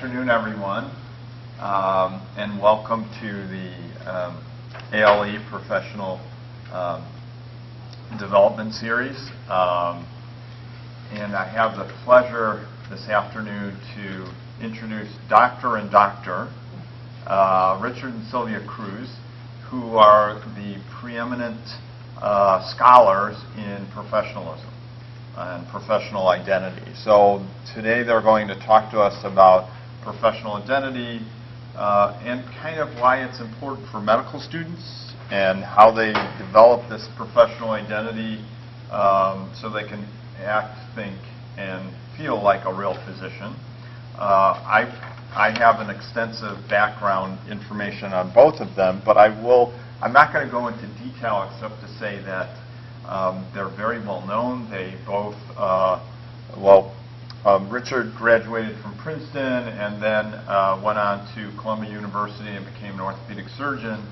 afternoon, everyone, and welcome to the ALE Professional Development Series. And I have the pleasure this afternoon to introduce Dr. and Dr. Richard and Sylvia Cruess, who are the preeminent scholars in professionalism and professional identity. So today they're going to talk to us about professional identity and kind of why it's important for medical students and how they develop this professional identity so they can act, think, and feel like a real physician. I have an extensive background information on both of them, but I'm not going to go into detail except to say that they're very well known. They both, Richard graduated from Princeton and then went on to Columbia University and became an orthopedic surgeon,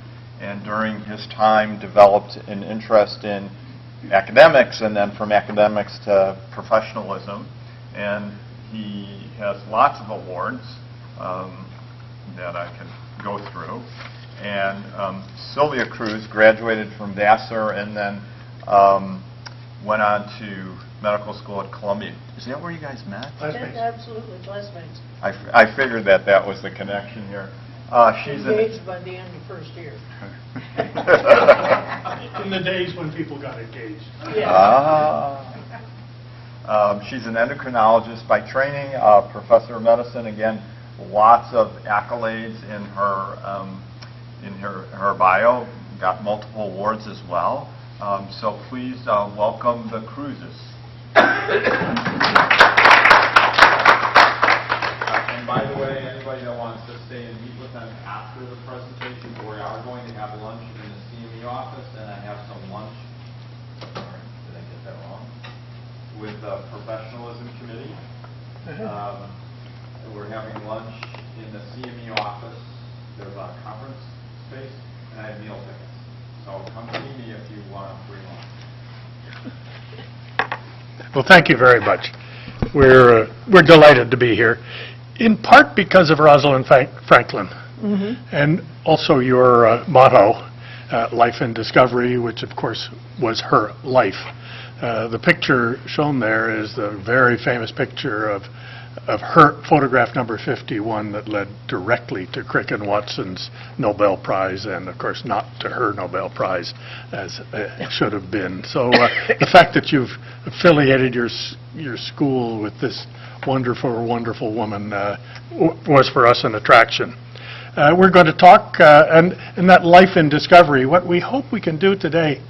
and during his time developed an interest in academics, and then from academics to professionalism. And he has lots of awards that I can go through. And Sylvia Cruess graduated from Vassar and then went on to medical school at Columbia. Is that where you guys met? Classmates. Absolutely, classmates. I figured that was the connection here. She's engaged by the end of first year. In the days when people got engaged. Yeah. She's an endocrinologist by training, professor of medicine. Again, lots of accolades in her bio. Got multiple awards as well. So please welcome the Cruesses. And by the way, anybody that wants to stay and meet with them after the presentation, we are going to have lunch in the CME office, and I have some lunch. Sorry, did I get that wrong? With the Professionalism Committee. We're having lunch in the CME office. There's a conference space, and I have meal tickets. So come see me if you want a free lunch. Well, thank you very much. We're delighted to be here, in part because of Rosalind Franklin, and also your motto, Life and Discovery, which of course was her life. The picture shown there is the very famous picture of her photograph number 51 that led directly to Crick and Watson's Nobel Prize, and of course not to her Nobel Prize as it should have been. So the fact that you've affiliated your school with this wonderful, wonderful woman was for us an attraction. We're going to talk, and in that life and discovery, what we hope we can do today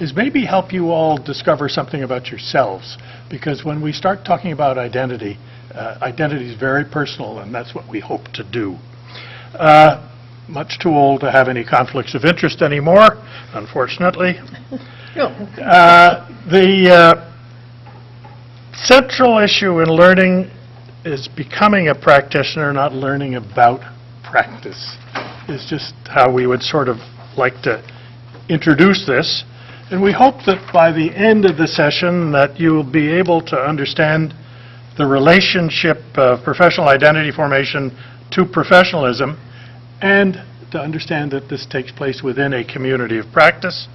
is maybe help you all discover something about yourselves, because when we start talking about identity, identity is very personal, and that's what we hope to do. Much too old to have any conflicts of interest anymore, unfortunately. The central issue in learning is becoming a practitioner, not learning about practice, is just how we would sort of like to introduce this. And we hope that by the end of the session that you will be able to understand the relationship of professional identity formation to professionalism, and to understand that this takes place within a community of practice.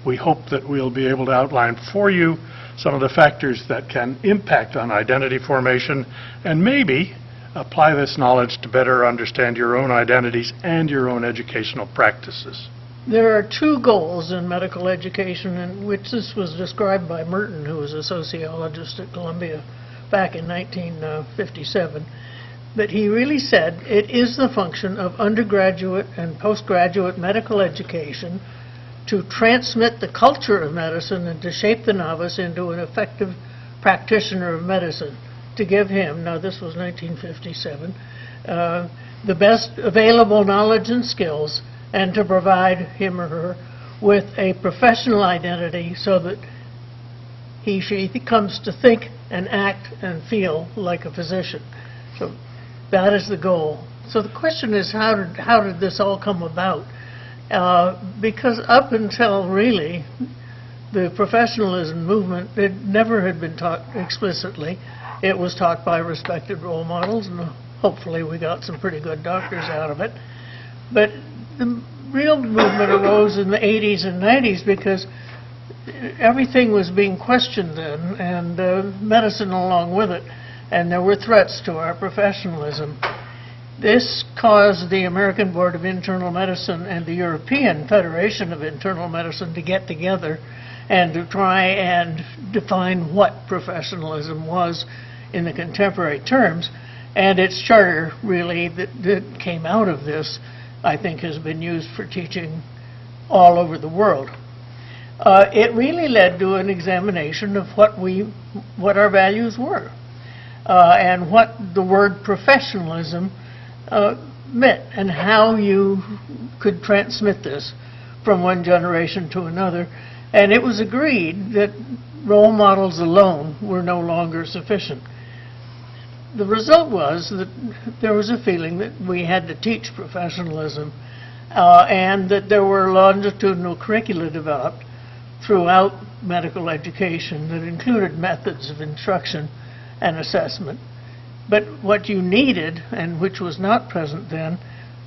We hope that we'll be able to outline for you some of the factors that can impact on identity formation, and maybe apply this knowledge to better understand your own identities and your own educational practices. There are two goals in medical education, in which this was described by Merton, who was a sociologist at Columbia back in 1957, that he really said it is the function of undergraduate and postgraduate medical education to transmit the culture of medicine and to shape the novice into an effective practitioner of medicine, to give him, now this was 1957, the best available knowledge and skills, and to provide him or her with a professional identity so that she comes to think and act and feel like a physician. So that is the goal. So the question is, how did this all come about? Because up until really the professionalism movement, it never had been taught explicitly. It was taught by respected role models, and hopefully we got some pretty good doctors out of it. But the real movement arose in the 80s and 90s because everything was being questioned then, and medicine along with it, and there were threats to our professionalism. This caused the American Board of Internal Medicine and the European Federation of Internal Medicine to get together and to try and define what professionalism was in the contemporary terms. And its charter, really, that came out of this, I think, has been used for teaching all over the world. It really led to an examination of what our values were, and what the word professionalism meant, and how you could transmit this from one generation to another. And it was agreed that role models alone were no longer sufficient. The result was that there was a feeling that we had to teach professionalism, and that there were longitudinal curricula developed throughout medical education that included methods of instruction and assessment. But what you needed, and which was not present then,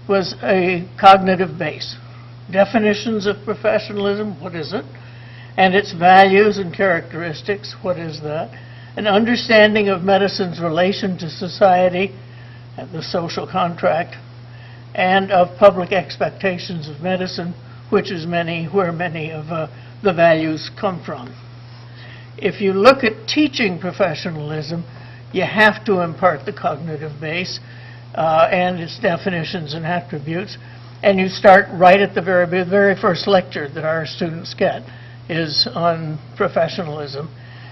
was a cognitive base. Definitions of professionalism, what is it? And its values and characteristics, what is that? An understanding of medicine's relation to society, and the social contract, and of public expectations of medicine, which is where many of the values come from. If you look at teaching professionalism, you have to impart the cognitive base and its definitions and attributes, and you start right at the very first lecture that our students get is on professionalism.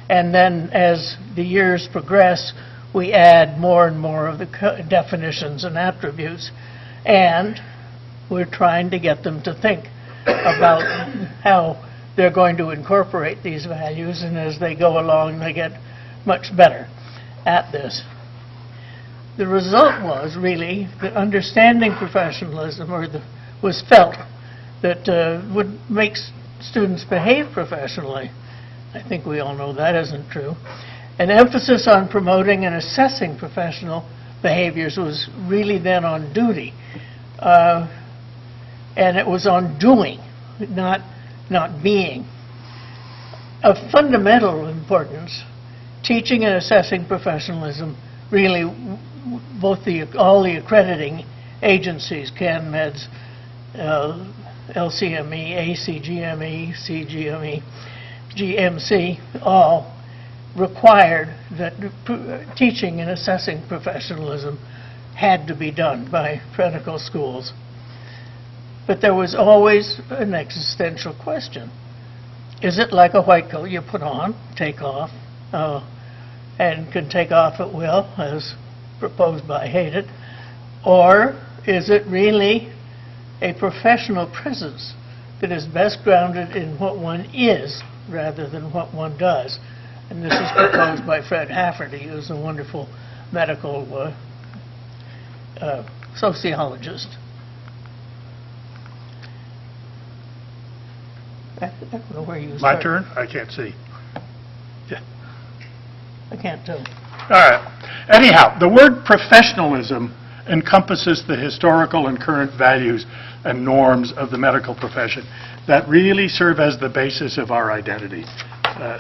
And then as the years progress, we add more and more of the definitions and attributes, and we're trying to get them to think about how they're going to incorporate these values, and as they go along, they get much better at this. The result was really that understanding professionalism, was felt that would make students behave professionally. I think we all know that isn't true. An emphasis on promoting and assessing professional behaviors was really then on duty, and it was on doing, not being. Of fundamental importance, teaching and assessing professionalism, really all the accrediting agencies, CANMEDS, LCME, ACGME, CGME, GMC, all required that teaching and assessing professionalism had to be done by medical schools. But there was always an existential question. Is it like a white coat you put on, take off, and can take off at will, as proposed by Hayden, or is it really a professional presence that is best grounded in what one is rather than what one does? And this is proposed by Fred Hafferty, who's a wonderful medical sociologist. I don't know where you My start. turn? I can't see. Yeah. I can't tell. All right. Anyhow, the word professionalism encompasses the historical and current values and norms of the medical profession that really serve as the basis of our identity.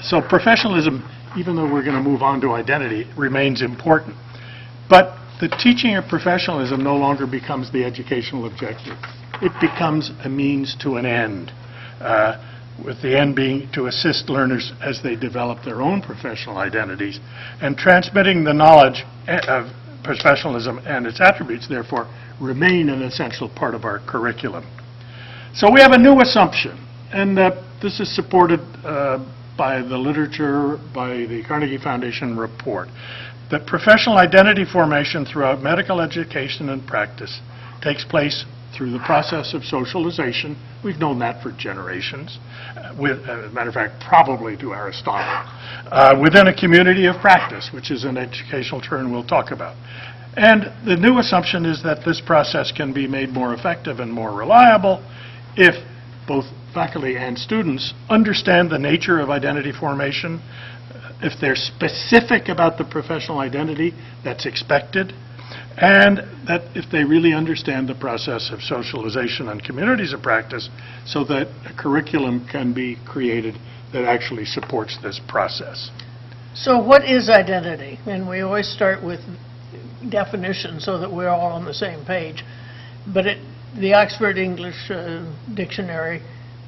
So professionalism, even though we're going to move on to identity, remains important. But the teaching of professionalism no longer becomes the educational objective. It becomes a means to an end, with the end being to assist learners as they develop their own professional identities, and transmitting the knowledge of professionalism and its attributes, therefore, remain an essential part of our curriculum. So we have a new assumption, and this is supported by the literature, by the Carnegie Foundation report, that professional identity formation throughout medical education and practice takes place through the process of socialization. We've known that for generations, as a matter of fact, probably to Aristotle, within a community of practice, which is an educational term we'll talk about. And the new assumption is that this process can be made more effective and more reliable if both faculty and students understand the nature of identity formation, if they're specific about the professional identity that's expected, and that if they really understand the process of socialization and communities of practice, so that a curriculum can be created that actually supports this process. So what is identity? And we always start with definition so that we're all on the same page. But the Oxford English Dictionary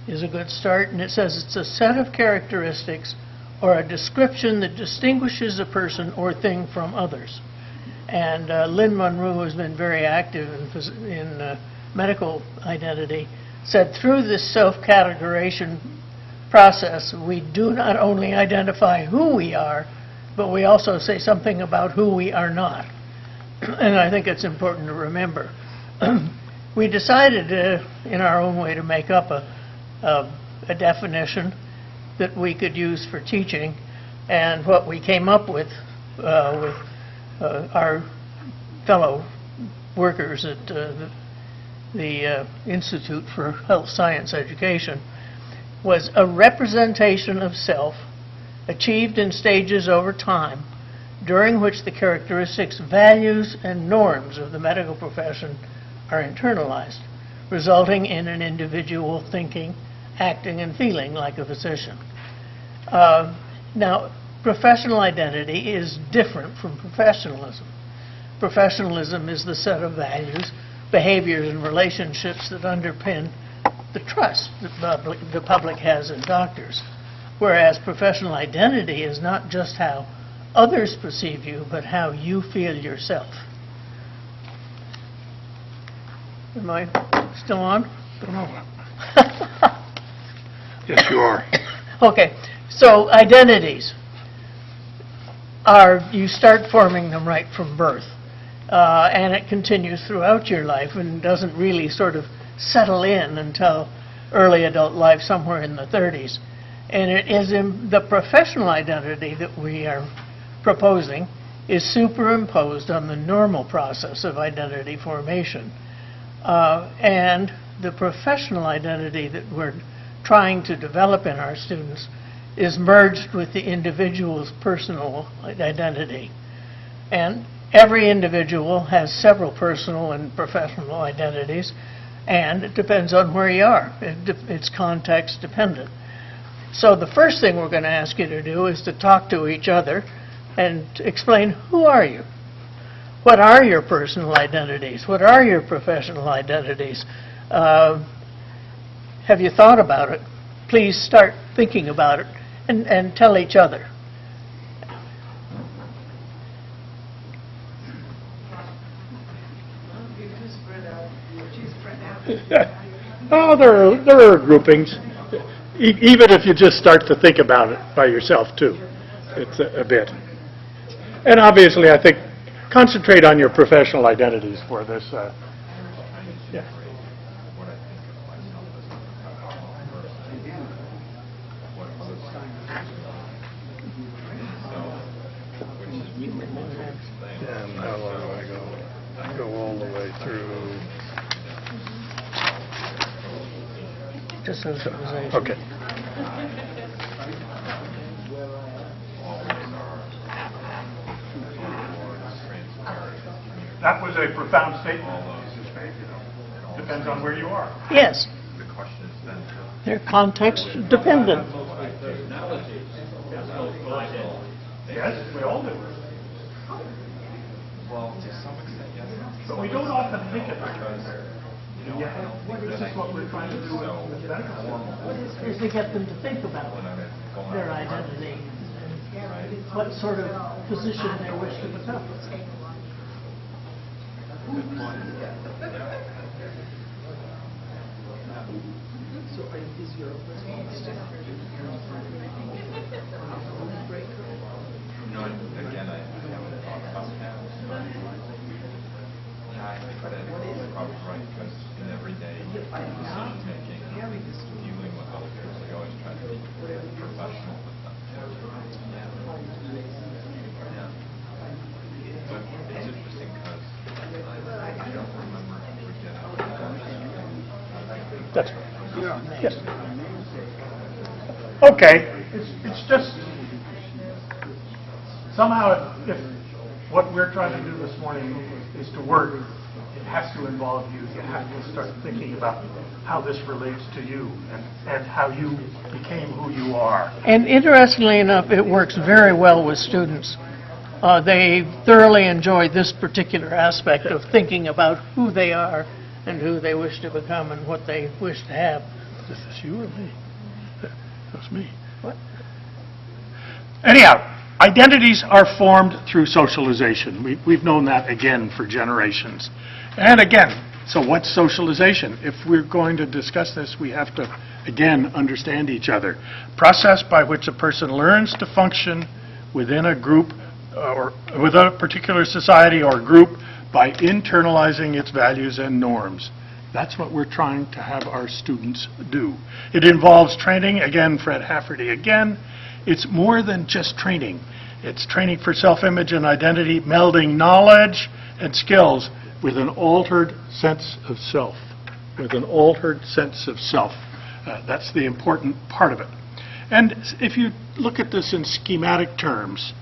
is a good start, and it says it's a set of characteristics or a description that distinguishes a person or thing from others. And Lynn Monroe, who's been very active in medical identity, said through this self-categorization process, we do not only identify who we are, but we also say something about who we are not. And I think it's important to remember. We decided in our own way to make up a definition that we could use for teaching, and what we came up with our fellow workers at the Institute for Health Science Education was a representation of self achieved in stages over time, during which the characteristics, values, and norms of the medical profession are internalized, resulting in an individual thinking, acting, and feeling like a physician. Now, professional identity is different from professionalism. Professionalism is the set of values, behaviors, and relationships that underpin the trust that the public has in doctors, whereas professional identity is not just how others perceive you, but how you feel yourself. Am I still on? Yes, you are. Okay, so identities are, you start forming them right from birth, and it continues throughout your life and doesn't really sort of settle in until early adult life, somewhere in the 30s. And it is in the professional identity that we are proposing is superimposed on the normal process of identity formation. And the professional identity that we're trying to develop in our students is merged with the individual's personal identity. And every individual has several personal and professional identities, and it depends on where you are. It's context dependent. So the first thing we're going to ask you to do is to talk to each other and to explain, who are you? What are your personal identities? What are your professional identities? Have you thought about it? Please start thinking about it and tell each other. Oh, there are groupings, even if you just start to think about it by yourself too. It's a bit. And obviously, I think, concentrate on your professional identities for this. Yeah. And how long do I go? I go all the way through. Just socialization. Okay. That was a profound statement, Mrs. Faith. Depends on where you are. Yes. The question is then, They're context dependent. Yes, we all do. well, to some extent, yes. But we don't often think about it. This is what we're trying to do with medical. Is to get them to think about their identity and what sort of position they wish to become. No, again, I haven't thought about that. Yeah, I think that is probably right, because in everyday decision-making, dealing with other people, you always try to be professional with them. Yeah. But it's interesting because I don't remember ever getting That's right. Yes. Okay. It's just somehow if what we're trying to do this morning is to work. It has to involve you. You have to start thinking about how this relates to you and how you became who you are. And interestingly enough, it works very well with students. They thoroughly enjoy this particular aspect of thinking about who they are and who they wish to become and what they wish to have. Is this you or me? That's me. What? Anyhow, identities are formed through socialization. We've known that, again, for generations. And again, so what's socialization? If we're going to discuss this, we have to, again, understand each other. Process by which a person learns to function within a group or within a particular society or group by internalizing its values and norms. That's what we're trying to have our students do. It involves training, again, Fred Hafferty again. It's more than just training. It's training for self-image and identity, melding knowledge and skills with an altered sense of self. With an altered sense of self. That's the important part of it. And if you look at this in schematic terms,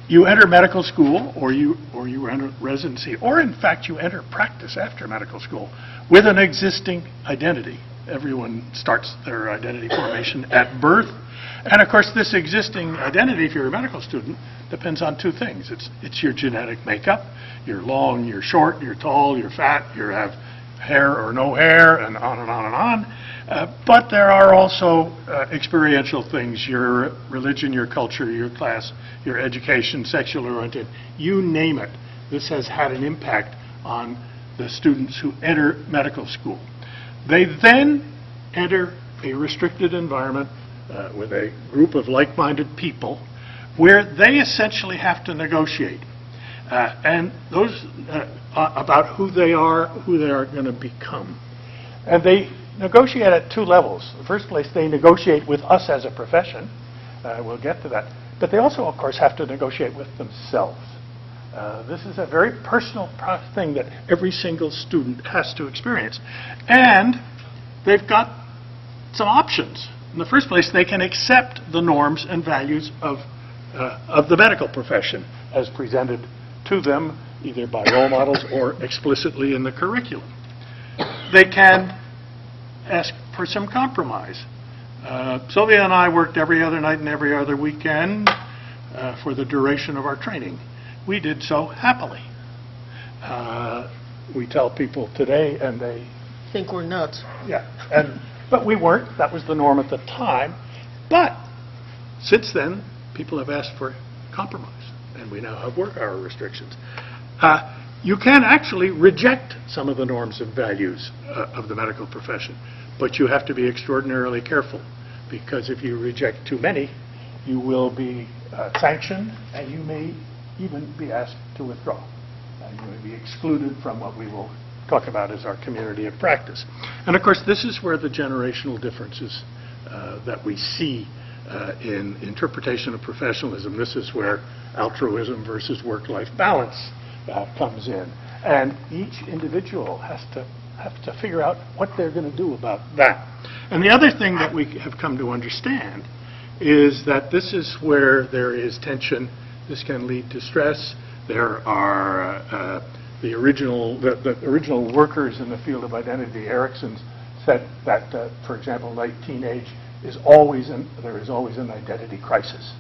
you enter medical school, or you enter residency, or in fact you enter practice after medical school with an existing identity. Everyone starts their identity formation at birth. And of course, this existing identity, if you're a medical student, depends on two things. It's your genetic makeup. You're long, you're short, you're tall, you're fat, you have hair or no hair, and on and on and on. But there are also experiential things, your religion, your culture, your class, your education, sexual orientation, you name it. This has had an impact on the students who enter medical school. They then enter a restricted environment with a group of like-minded people where they essentially have to negotiate. And those about who they are going to become. And they negotiate at two levels. In the first place, they negotiate with us as a profession. We'll get to that. But they also, of course, have to negotiate with themselves. This is a very personal thing that every single student has to experience. And they've got some options. In the first place, they can accept the norms and values of the medical profession as presented to them, either by role models or explicitly in the curriculum. They can ask for some compromise. Sylvia and I worked every other night and every other weekend for the duration of our training. We did so happily. We tell people today, and they Think we're nuts. yeah, but we weren't. That was the norm at the time. But since then, people have asked for compromise, and we now have work hour restrictions. You can actually reject some of the norms and values of the medical profession, but you have to be extraordinarily careful, because if you reject too many, you will be sanctioned, and you may even be asked to withdraw. You may be excluded from what we will talk about as our community of practice. And of course, this is where the generational differences that we see in interpretation of professionalism, this is where altruism versus work-life balance comes in. And each individual has to figure out what they're going to do about that. And the other thing that we have come to understand is that this is where there is tension. This can lead to stress. There are the original workers in the field of identity, Erickson, said that, for example, late teenage there is always an identity crisis.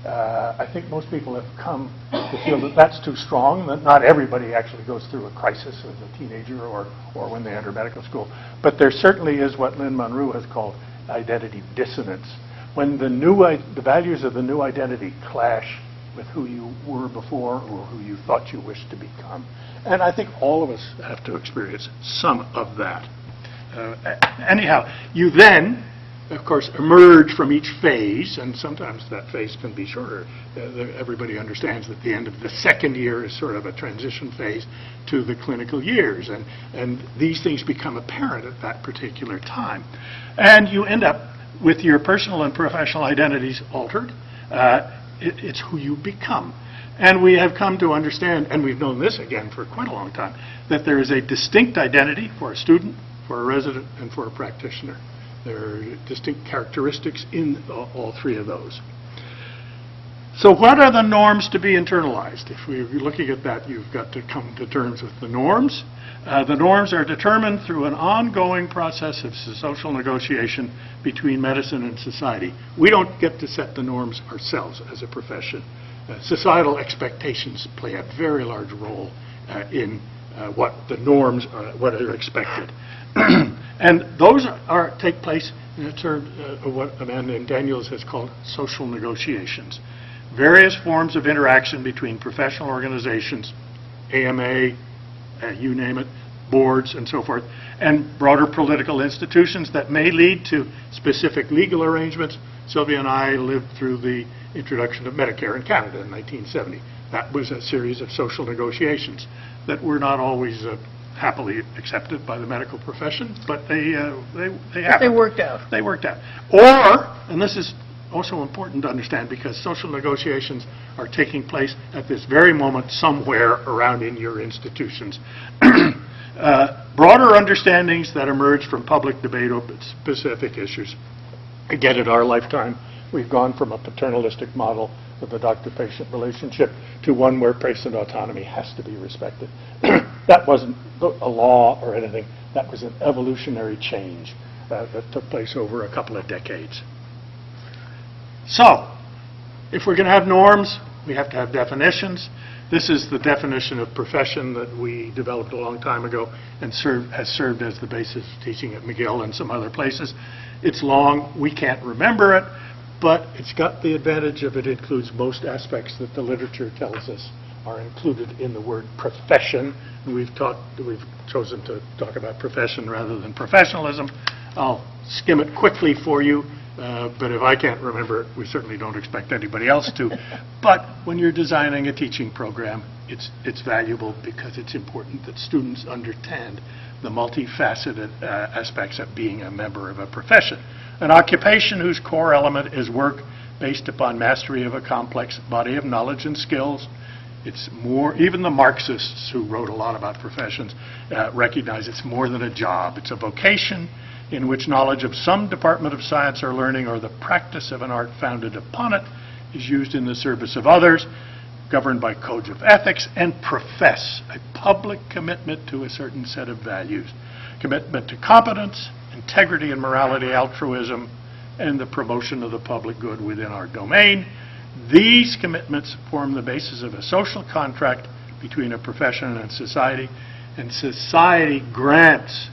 I think most people have come to feel that that's too strong, that not everybody actually goes through a crisis as a teenager or when they enter medical school. But there certainly is what Lynn Monroe has called identity dissonance, when the values of the new identity clash with who you were before or who you thought you wished to become. And I think all of us have to experience some of that. Anyhow, you then, of course, emerge from each phase, and sometimes that phase can be shorter. Everybody understands that the end of the second year is sort of a transition phase to the clinical years, and these things become apparent at that particular time. And you end up with your personal and professional identities altered. It's who you become. And we have come to understand, and we've known this again for quite a long time, that there is a distinct identity for a student, for a resident, and for a practitioner. There are distinct characteristics in all three of those. So what are the norms to be internalized? If we're looking at that, you've got to come to terms with the norms. The norms are determined through an ongoing process of social negotiation between medicine and society. We don't get to set the norms ourselves as a profession. Societal expectations play a very large role in what the norms are, what are expected. And those take place in a term of what a man named Daniels has called social negotiations. Various forms of interaction between professional organizations, AMA, you name it, boards and so forth, and broader political institutions that may lead to specific legal arrangements. Sylvia and I lived through the introduction of Medicare in Canada in 1970. That was a series of social negotiations that were not always happily accepted by the medical profession, but they happened. They worked out. They worked out. Or, and this is also important to understand because social negotiations are taking place at this very moment somewhere around in your institutions. Broader understandings that emerge from public debate over specific issues. Again, in our lifetime, we've gone from a paternalistic model of the doctor-patient relationship to one where patient autonomy has to be respected. That wasn't a law or anything. That was an evolutionary change that took place over a couple of decades. So, if we're going to have norms, we have to have definitions. This is the definition of profession that we developed a long time ago and has served as the basis of teaching at McGill and some other places. It's long, we can't remember it, but it's got the advantage of it includes most aspects that the literature tells us are included in the word profession. We've chosen to talk about profession rather than professionalism. I'll skim it quickly for you. But if I can't remember it, we certainly don't expect anybody else to. But when you're designing a teaching program, it's valuable because it's important that students understand the multifaceted aspects of being a member of a profession. An occupation whose core element is work based upon mastery of a complex body of knowledge and skills. It's more, even the Marxists who wrote a lot about professions recognize it's more than a job. It's a vocation in which knowledge of some department of science or learning or the practice of an art founded upon it is used in the service of others, governed by codes of ethics, and profess a public commitment to a certain set of values. Commitment to competence, integrity and morality, altruism, and the promotion of the public good within our domain. These commitments form the basis of a social contract between a profession and society, and society grants.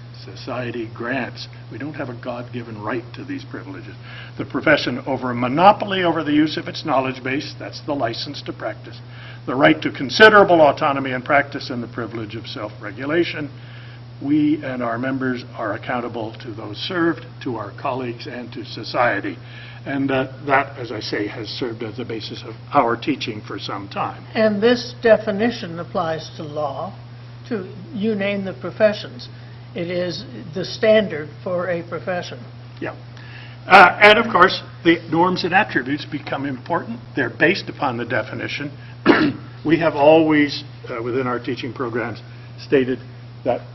We don't have a God-given right to these privileges. The profession over a monopoly over the use of its knowledge base, that's the license to practice. The right to considerable autonomy in practice and the privilege of self-regulation. We and our members are accountable to those served, to our colleagues, and to society. And that, as I say, has served as the basis of our teaching for some time. And this definition applies to law, to you name the professions. It is the standard for a profession. Yeah. And of course, the norms and attributes become important. They're based upon the definition. We have always, within our teaching programs, stated that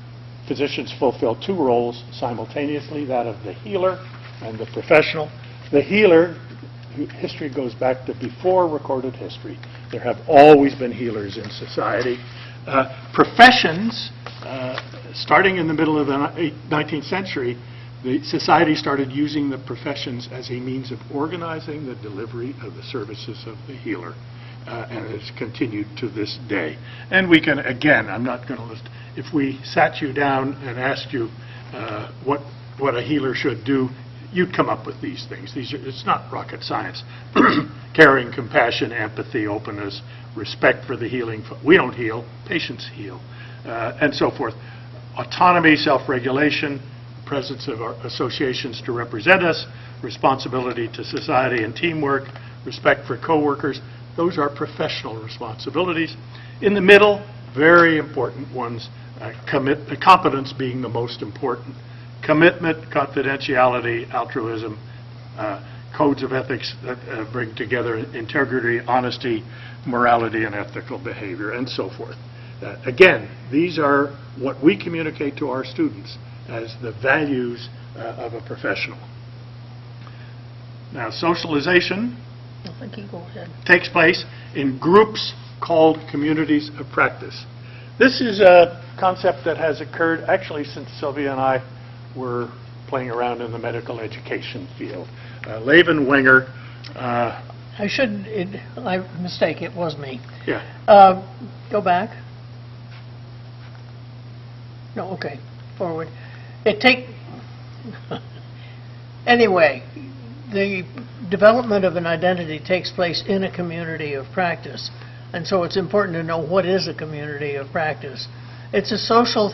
physicians fulfill two roles simultaneously, that of the healer and the professional. The healer, history goes back to before recorded history. There have always been healers in society. Professions, starting in the middle of the 19th century, the society started using the professions as a means of organizing the delivery of the services of the healer. And it's continued to this day. And we can, again, I'm not going to list, if we sat you down and asked you what a healer should do, you'd come up with these things. It's not rocket science. Caring, compassion, empathy, openness, respect for the healing. We don't heal, patients heal, and so forth. Autonomy, self-regulation, presence of our associations to represent us, responsibility to society and teamwork, respect for coworkers. Those are professional responsibilities. In the middle, very important ones, competence being the most important. Commitment, confidentiality, altruism, codes of ethics that bring together integrity, honesty, morality, and ethical behavior, and so forth. Again, these are what we communicate to our students as the values of a professional. Now, socialization I think you go ahead. takes place in groups called communities of practice. This is a concept that has occurred actually since Sylvia and I were playing around in the medical education field. Laven Wenger, Mistake, it was me. yeah, Go back. No, okay, forward. Anyway, the development of an identity takes place in a community of practice. And so it's important to know what is a community of practice. It's a social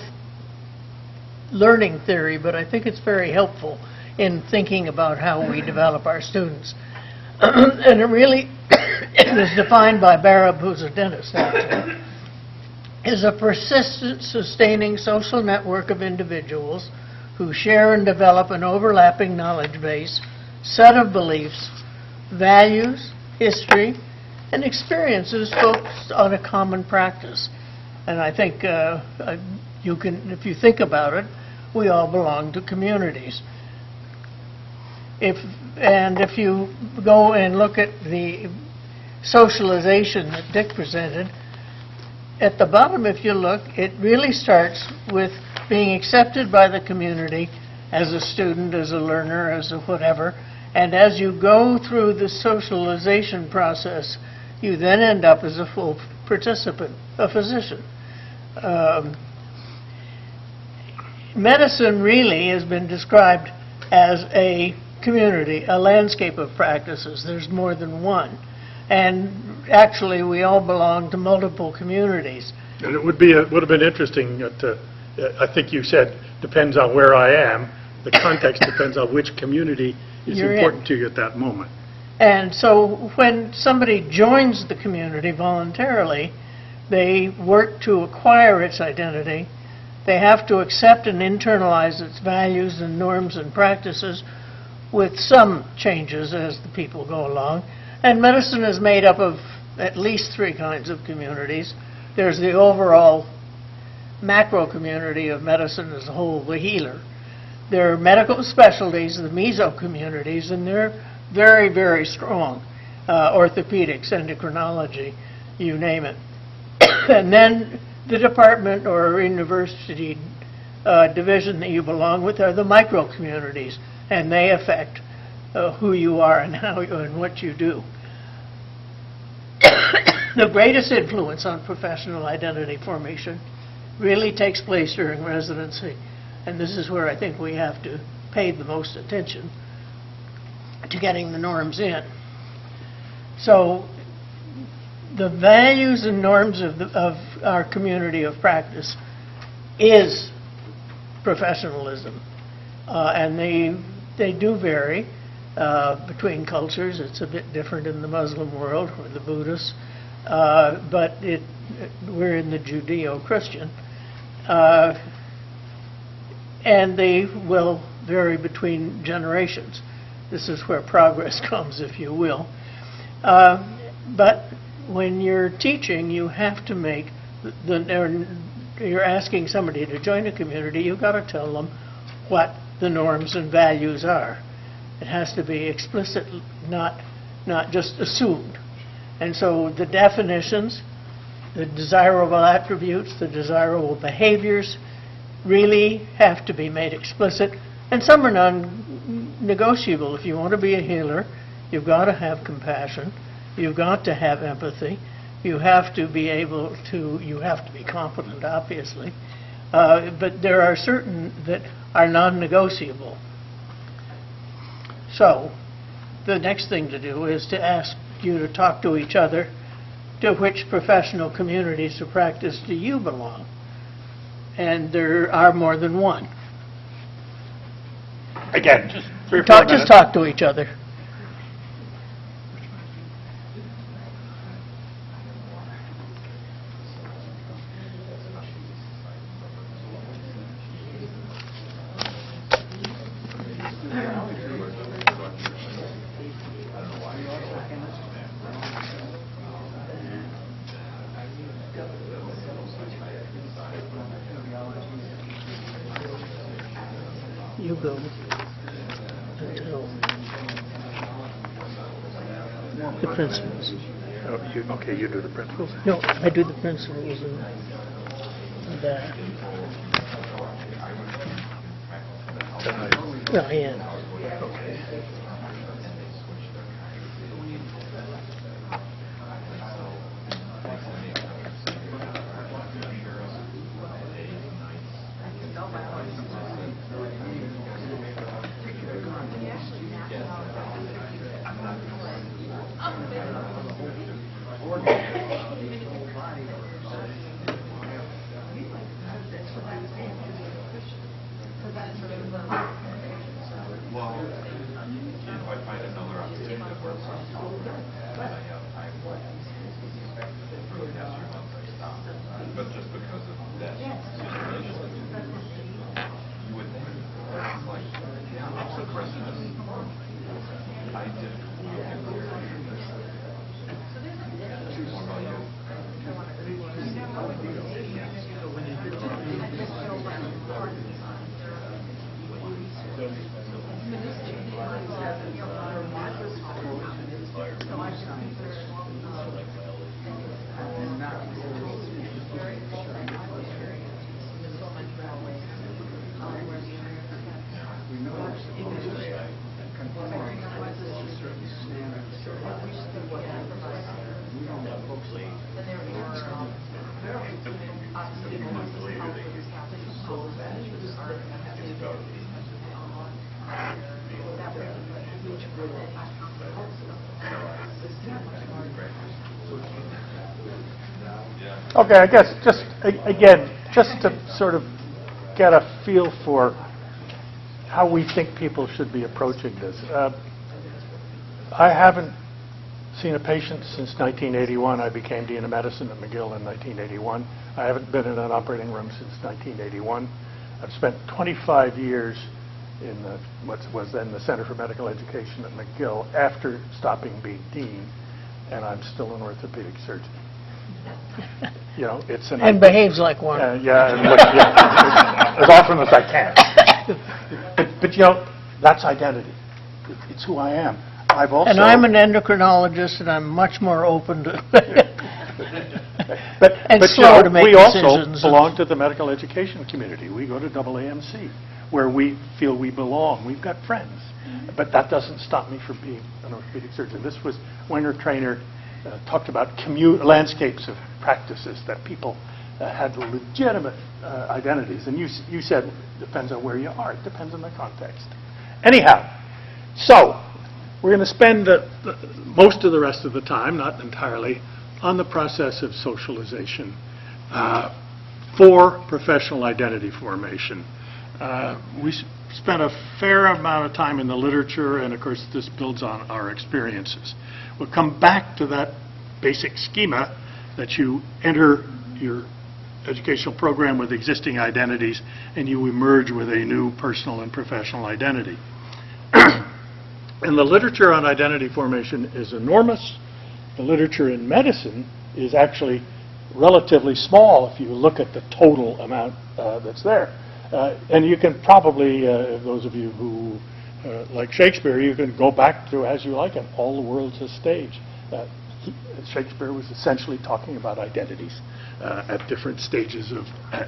learning theory, but I think it's very helpful in thinking about how we develop our students. And it really is defined by Barab, who's a dentist, actually, is a persistent, sustaining social network of individuals who share and develop an overlapping knowledge base, set of beliefs, values, history, and experiences focused on a common practice. And I think you can, if you think about it, we all belong to communities. If you go and look at the socialization that Dick presented, at the bottom, if you look, it really starts with being accepted by the community as a student, as a learner, as a whatever. And as you go through the socialization process, you then end up as a full participant, a physician. Medicine really has been described as a community, a landscape of practices. There's more than one. And actually, we all belong to multiple communities. and it would have been interesting to, I think you said, depends on where I am. The context depends on which community is You're important to you at that moment. And so when somebody joins the community voluntarily, they work to acquire its identity. They have to accept and internalize its values and norms and practices with some changes as the people go along. And medicine is made up of at least three kinds of communities. There's the overall macro community of medicine as a whole, the healer. There are medical specialties, the meso communities, and they're very, very strong. Orthopedics, endocrinology, you name it. And then the department or university division that you belong with are the micro communities, and they affect who you are and how you, and what you do. The greatest influence on professional identity formation really takes place during residency, and this is where I think we have to pay the most attention to getting the norms in. So the values and norms of our community of practice is professionalism, and they do vary between cultures. It's a bit different in the Muslim world or the Buddhists, but we're in the Judeo-Christian, and they will vary between generations. This is where progress comes, if you will. But when you're teaching, you have to make, you're asking somebody to join a community, you've got to tell them what the norms and values are. It has to be explicit, not just assumed. And so the definitions, the desirable attributes, the desirable behaviors really have to be made explicit. And some are non-negotiable. If you want to be a healer, you've got to have compassion. You've got to have empathy. You have to be able to, you have to be competent, obviously. But there are certain that are non-negotiable. So the next thing to do is to ask you to talk to each other. To which professional communities of practice do you belong? And there are more than one. Again, just 3 or 4 minutes. Just talk to each other. You go until the principles. Oh, okay, you do the principles? No, I do the principles and that. Well, yeah. But just because of that situation, you would think, like, yeah, the president, I did. What about you? Okay, I guess again, just to sort of get a feel for how we think people should be approaching this. I haven't seen a patient since 1981. I became Dean of Medicine at McGill in 1981. I haven't been in an operating room since 1981. I've spent 25 years in what was then the Center for Medical Education at McGill after stopping being dean, and I'm still an orthopedic surgeon. You know, it's an And behaves like one. yeah, as often as I can. But you know, that's identity. It's who I am. I've also And I'm an endocrinologist, and I'm much more open to and but slow you know, to make we decisions. also belong to the medical education community. We go to AAMC, where we feel we belong. We've got friends. But that doesn't stop me from being an orthopedic surgeon. This was Weiner Trainer talked about landscapes of practices that people had legitimate identities. And you said it depends on where you are. It depends on the context. Anyhow, so we're going to spend most of the rest of the time, not entirely, on the process of socialization for professional identity formation. We spent a fair amount of time in the literature, and of course this builds on our experiences. We'll come back to that basic schema that you enter your educational program with existing identities and you emerge with a new personal and professional identity. And the literature on identity formation is enormous. The literature in medicine is actually relatively small if you look at the total amount that's there. And you can probably, those of you who like Shakespeare, you can go back to As You Like It, All the World's a Stage. Shakespeare was essentially talking about identities at different stages of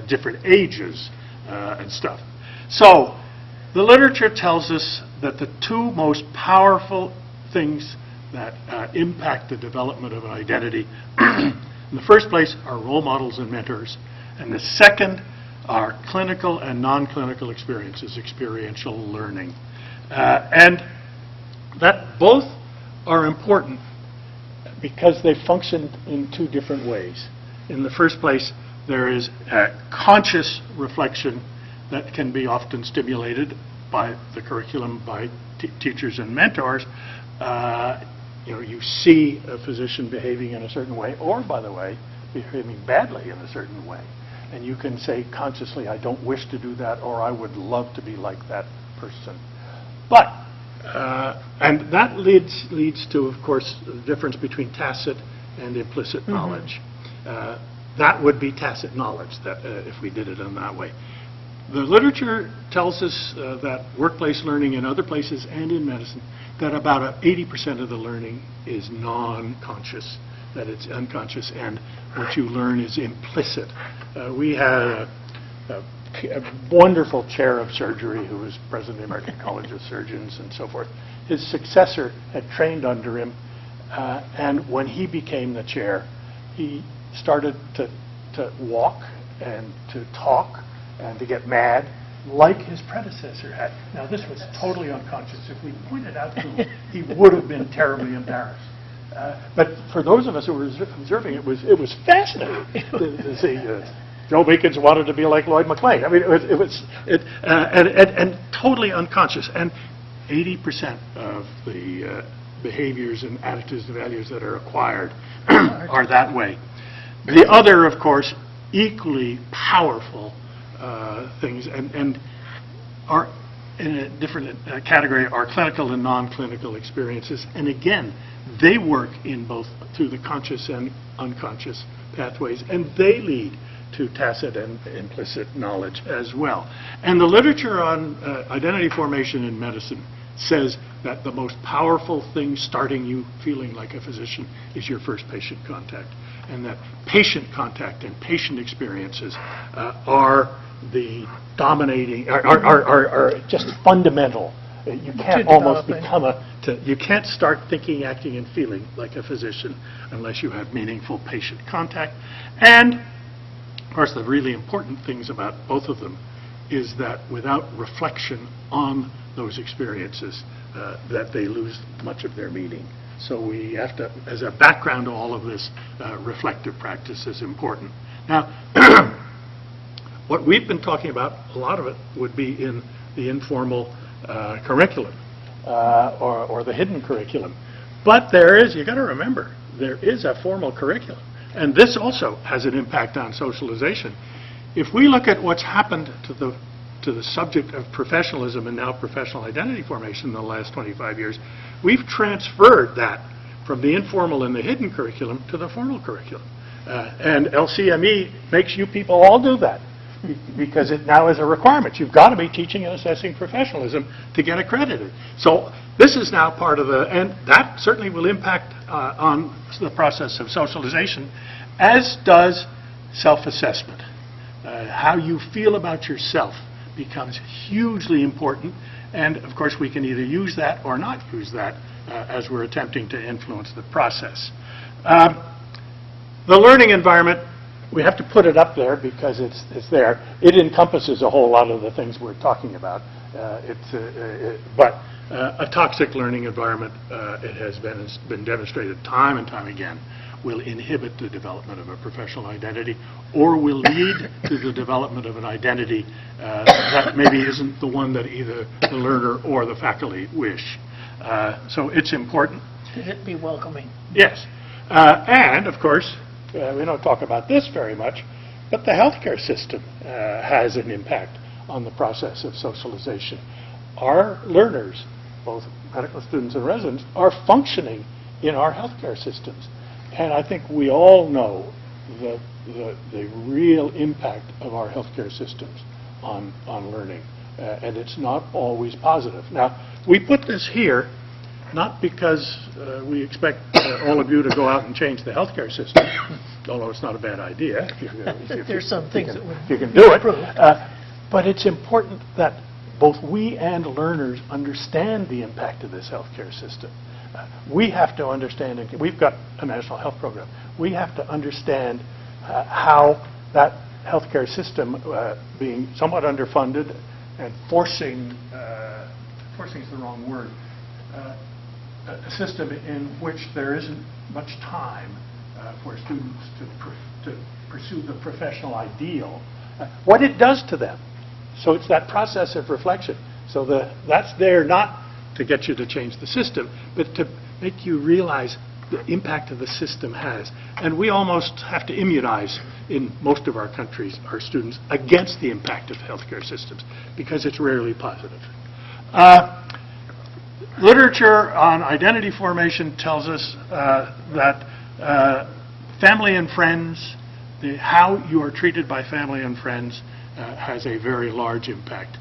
different ages and stuff. So the literature tells us that the two most powerful things that impact the development of an identity in the first place are role models and mentors, and the second are clinical and non-clinical experiences, experiential learning. And that both are important because they function in two different ways. In the first place, there is a conscious reflection that can be often stimulated by the curriculum, by teachers and mentors. You know, you see a physician behaving in a certain way, or, by the way, behaving badly in a certain way. And you can say consciously, I don't wish to do that, or I would love to be like that person. But, and that leads to, of course, the difference between tacit and implicit knowledge. That would be tacit knowledge, that if we did it in that way. The literature tells us that workplace learning in other places and in medicine, that about 80% of the learning is non-conscious, that it's unconscious, and what you learn is implicit. We had a wonderful chair of surgery who was president of the American College of Surgeons and so forth. His successor had trained under him, and when he became the chair, he started to walk and to talk and to get mad like his predecessor had. Now, this was totally unconscious. If we pointed out to him, he would have been terribly embarrassed. But for those of us who were observing, it was fascinating to see. Joe Beacons wanted to be like Lloyd McLean. I mean, it was and totally unconscious. And 80% of the behaviors and attitudes and values that are acquired are that way. The other, of course, equally powerful things and are in a different category are clinical and non-clinical experiences. And again, they work in both through the conscious and unconscious pathways, and they lead to tacit and implicit knowledge as well. And the literature on identity formation in medicine says that the most powerful thing starting you feeling like a physician is your first patient contact, and that patient contact and patient experiences are the dominating, are just fundamental. You can't almost become you can't start thinking, acting, and feeling like a physician unless you have meaningful patient contact. And of course, the really important things about both of them is that without reflection on those experiences, that they lose much of their meaning. So we have to, as a background to all of this, reflective practice is important. Now, what we've been talking about, a lot of it would be in the informal curriculum or the hidden curriculum. But there is, you've got to remember, there is a formal curriculum. And this also has an impact on socialization. If we look at what's happened to the subject of professionalism and now professional identity formation in the last 25 years, we've transferred that from the informal and the hidden curriculum to the formal curriculum. And LCME makes you people all do that because it now is a requirement. You've got to be teaching and assessing professionalism to get accredited. So this is now part of and that certainly will impact on the process of socialization, as does self-assessment. How you feel about yourself becomes hugely important, and of course we can either use that or not use that as we're attempting to influence the process. The learning environment, we have to put it up there because it's there. It encompasses a whole lot of the things we're talking about. But a toxic learning environment, it has been demonstrated time and time again, will inhibit the development of a professional identity or will lead to the development of an identity that maybe isn't the one that either the learner or the faculty wish. So it's important. Should it be welcoming? Yes. And, of course, we don't talk about this very much, but the healthcare system has an impact on the process of socialization. Our learners, both medical students and residents, are functioning in our healthcare systems. And I think we all know the real impact of our healthcare systems on learning. And it's not always positive. Now, we put this here not because we expect all of you to go out and change the healthcare system, although it's not a bad idea. There's some things that would you can do it. improve. But it's important that both we and learners understand the impact of this healthcare system. We have to understand, and we've got a national health program, we have to understand how that healthcare system being somewhat underfunded and forcing is the wrong word, a system in which there isn't much time for students to pursue the professional ideal, what it does to them. So it's that process of reflection. So that's there not to get you to change the system, but to make you realize the impact of the system has. And we almost have to immunize in most of our countries our students against the impact of healthcare systems because it's rarely positive. Literature on identity formation tells us that family and friends, how you are treated by family and friends has a very large impact.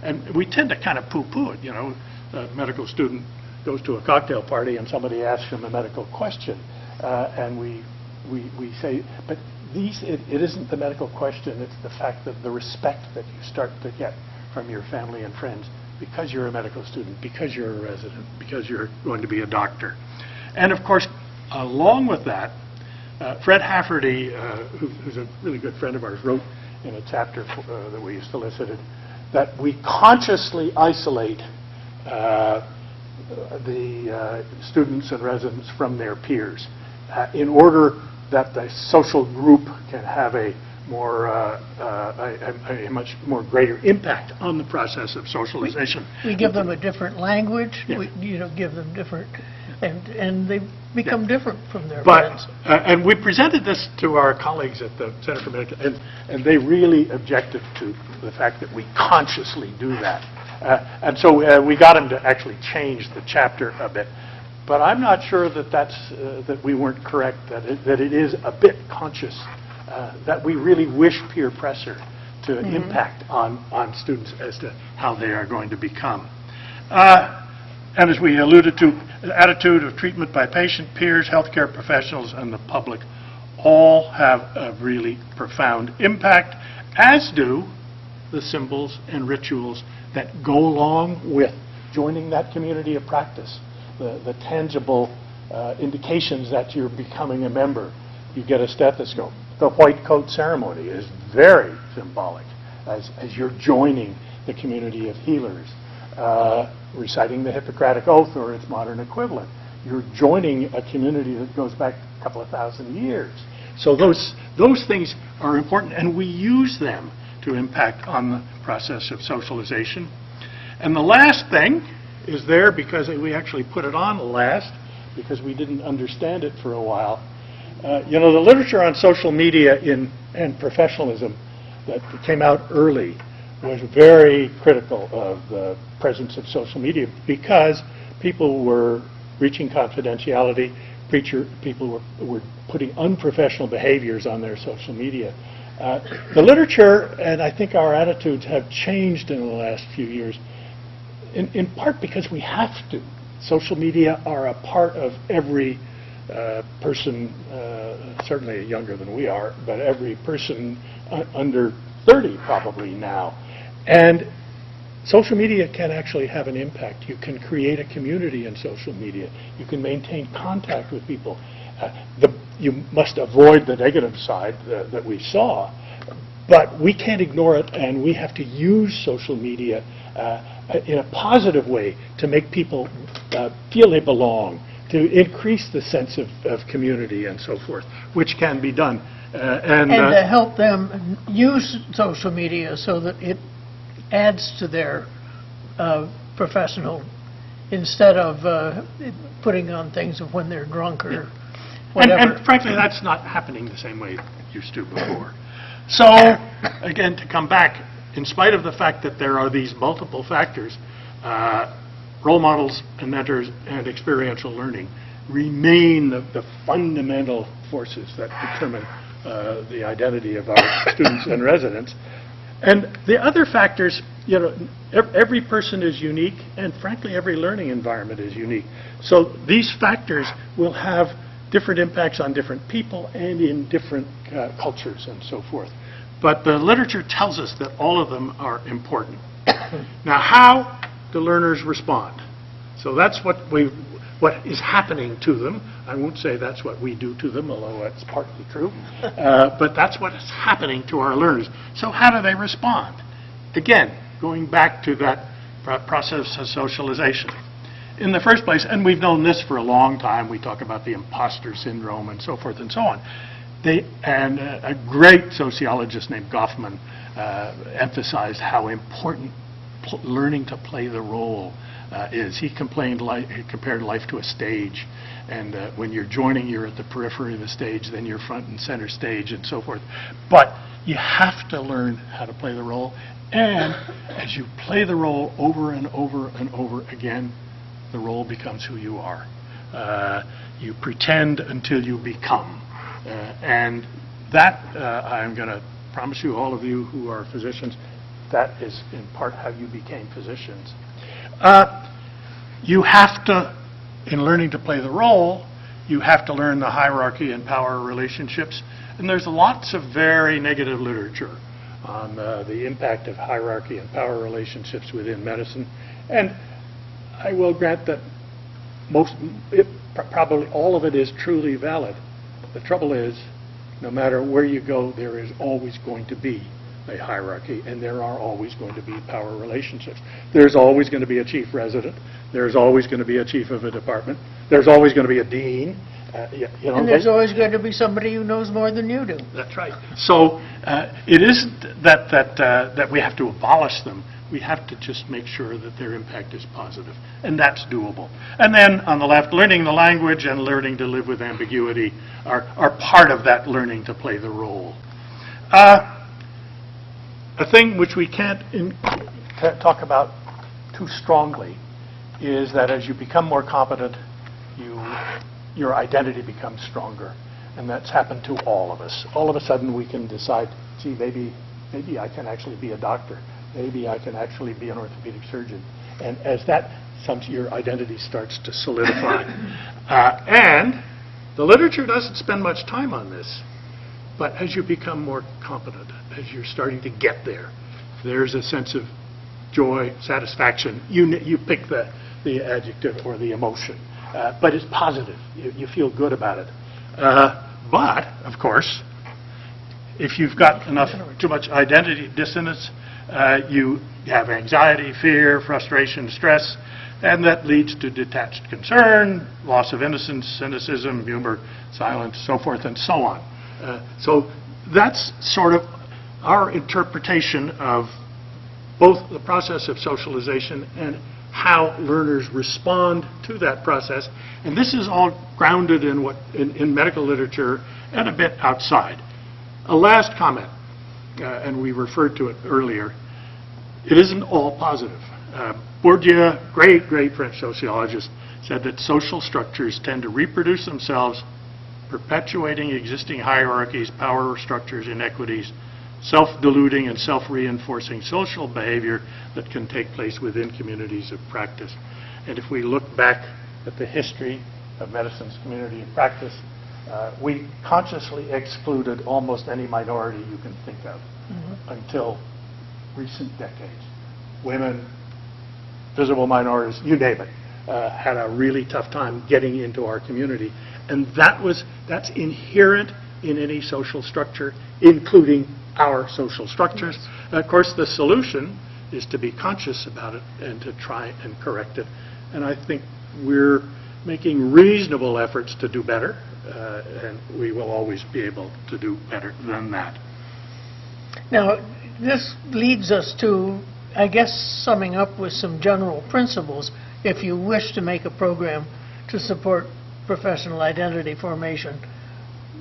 And we tend to kind of poo-poo it, you know. A medical student goes to a cocktail party and somebody asks him a medical question, and we say, but it isn't the medical question, it's the fact that the respect that you start to get from your family and friends because you're a medical student, because you're a resident, because you're going to be a doctor. And of course, along with that, Fred Hafferty, who's a really good friend of ours, wrote in a chapter that we solicited that we consciously isolate the students and residents from their peers in order that the social group can have a more a much more greater impact on the process of socialization. We give them a different language. Yeah. We, give them different, and they become different from their But friends. and we presented this to our colleagues at the Center for Medical, and they really objected to the fact that we consciously do that. And so we got them to actually change the chapter a bit. But I'm not sure that that we weren't correct, that it is a bit conscious, that we really wish peer pressure to impact on students as to how they are going to become. And as we alluded to, the attitude of treatment by patient, peers, healthcare professionals, and the public all have a really profound impact, as do the symbols and rituals that go along with joining that community of practice, the tangible indications that you're becoming a member. You get a stethoscope. The white coat ceremony is very symbolic as you're joining the community of healers. Reciting the Hippocratic Oath or its modern equivalent. You're joining a community that goes back a couple of thousand years. So those things are important, and we use them to impact on the process of socialization. And the last thing is there because we actually put it on last because we didn't understand it for a while. The literature on social media and professionalism that came out early was very critical of the presence of social media because people were breaching confidentiality, people were putting unprofessional behaviors on their social media. The literature, and I think our attitudes have changed in the last few years, in part because we have to. Social media are a part of every person, certainly younger than we are, but every person under 30 probably now. And social media can actually have an impact. You can create a community in social media. You can maintain contact with people. You must avoid the negative side that we saw, but we can't ignore it, and we have to use social media in a positive way to make people feel they belong, to increase the sense of community and so forth, which can be done. And to help them use social media so that it adds to their professional, instead of putting on things of when they're drunk or whatever. And frankly, that's not happening the same way it used to before. So, again, to come back, in spite of the fact that there are these multiple factors, role models and mentors and experiential learning remain the fundamental forces that determine the identity of our students and residents. And the other factors, every person is unique, and frankly, every learning environment is unique. So these factors will have different impacts on different people and in different cultures and so forth. But the literature tells us that all of them are important. Now, how do learners respond? So that's what is happening to them. I won't say that's what we do to them, although that's partly true. But that's what is happening to our learners. So how do they respond? Again, going back to that process of socialization. In the first place, and we've known this for a long time, we talk about the Imposter Syndrome and so forth and so on. And a great sociologist named Goffman emphasized how important learning to play the role is. He compared life to a stage, and when you're joining, you're at the periphery of the stage, then you're front and center stage, and so forth. But you have to learn how to play the role, and as you play the role over and over and over again, the role becomes who you are. You pretend until you become. And that I'm going to promise you, all of you who are physicians, that is in part how you became physicians. You have to, in learning to play the role, you have to learn the hierarchy and power relationships. And there's lots of very negative literature on the impact of hierarchy and power relationships within medicine. And I will grant that probably all of it is truly valid. The trouble is, no matter where you go, there is always going to be a hierarchy, and there are always going to be power relationships. There's always going to be a chief resident. There's always going to be a chief of a department. There's always going to be a dean. And there's always going to be somebody who knows more than you do. That's right. So it isn't that we have to abolish them. We have to just make sure that their impact is positive, and that's doable. And then on the left, learning the language and learning to live with ambiguity are part of that learning to play the role. A thing which we can't talk about too strongly is that as you become more competent, your identity becomes stronger. And that's happened to all of us. All of a sudden we can decide, gee, maybe I can actually be a doctor. Maybe I can actually be an orthopedic surgeon. And as your identity starts to solidify. And the literature doesn't spend much time on this. But as you become more competent, as you're starting to get there, there's a sense of joy, satisfaction. You pick the adjective or the emotion. But it's positive. You feel good about it. But, of course, if you've got too much identity dissonance, you have anxiety, fear, frustration, stress, and that leads to detached concern, loss of innocence, cynicism, humor, silence, so forth and so on. So that's sort of our interpretation of both the process of socialization and how learners respond to that process. And this is all grounded in medical literature and a bit outside. A last comment, and we referred to it earlier. It isn't all positive. Bourdieu, great French sociologist, said that social structures tend to reproduce themselves, perpetuating existing hierarchies, power structures, inequities, self-deluding and self-reinforcing social behavior that can take place within communities of practice. And if we look back at the history of medicine's community of practice, we consciously excluded almost any minority you can think of until recent decades. Women, visible minorities, you name it, had a really tough time getting into our community. And that's inherent in any social structure, including our social structures. And of course, the solution is to be conscious about it and to try and correct it. And I think we're making reasonable efforts to do better, and we will always be able to do better than that. Now, this leads us to, I guess, summing up with some general principles if you wish to make a program to support professional identity formation.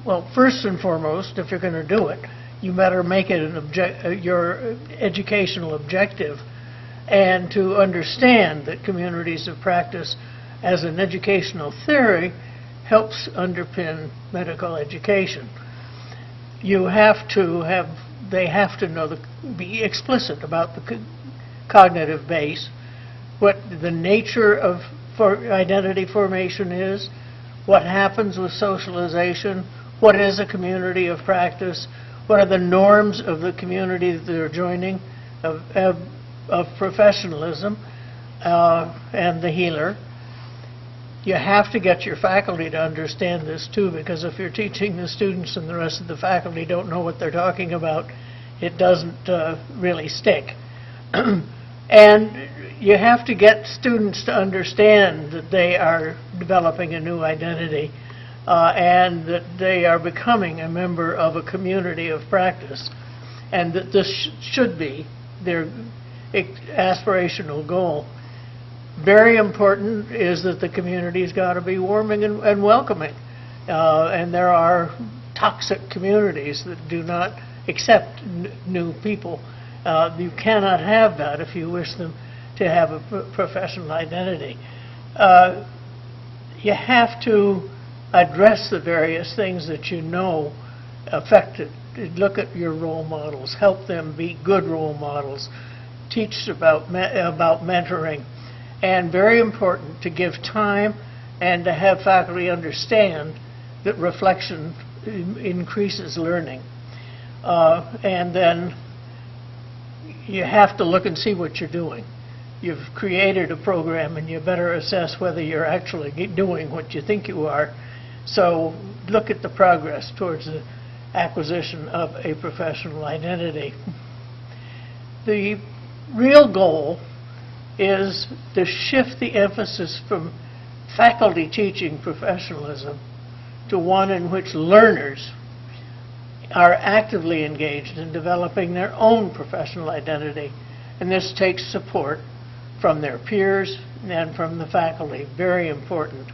Well, first and foremost, if you're going to do it, you better make it your educational objective, and to understand that communities of practice as an educational theory helps underpin medical education. They have to be explicit about the cognitive base, what the nature of identity formation is, what happens with socialization, what is a community of practice, what are the norms of the community that they're joining, of professionalism, and the healer. You have to get your faculty to understand this too, because if you're teaching the students and the rest of the faculty don't know what they're talking about, it doesn't really stick. And you have to get students to understand that they are developing a new identity and that they are becoming a member of a community of practice, and that this should be their aspirational goal. Very important is that the community's got to be warming and welcoming. And there are toxic communities that do not accept new people. You cannot have that if you wish them to have a professional identity. You have to address the various things that you know affected look at your role models, help them be good role models, teach about mentoring, and very important to give time and to have faculty understand that reflection increases learning. And then you have to look and see what you're doing. You've created a program and you better assess whether you're actually doing what you think you are. So look at the progress towards the acquisition of a professional identity. The real goal is to shift the emphasis from faculty teaching professionalism to one in which learners are actively engaged in developing their own professional identity. And this takes support from their peers and from the faculty. Very important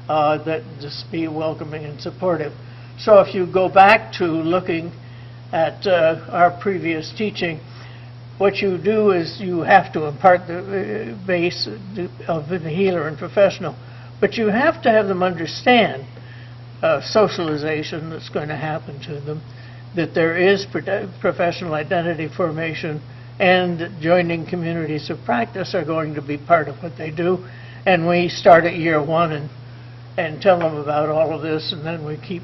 that this be welcoming and supportive. So if you go back to looking at our previous teaching, what you do is you have to impart the base of the healer and professional, but you have to have them understand socialization that's going to happen to them, that there is professional identity formation, and that joining communities of practice are going to be part of what they do. And we start at year one and tell them about all of this, and then we keep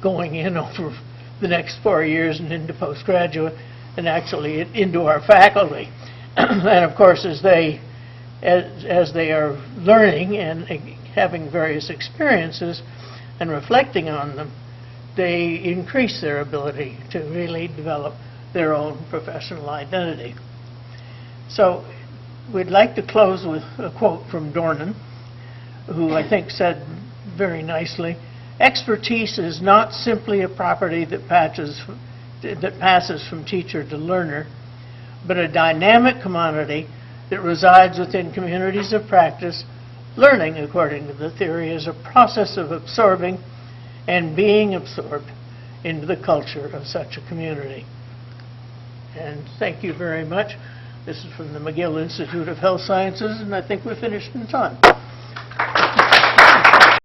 going in over the next 4 years and into postgraduate and actually into our faculty. And of course, as they are learning and having various experiences and reflecting on them, they increase their ability to really develop their own professional identity. So we'd like to close with a quote from Dornan, who I think said very nicely, "Expertise is not simply a property that passes from teacher to learner, but a dynamic commodity that resides within communities of practice. Learning, according to the theory, is a process of absorbing and being absorbed into the culture of such a community." And thank you very much. This is from the McGill Institute of Health Sciences, and I think we're finished in time.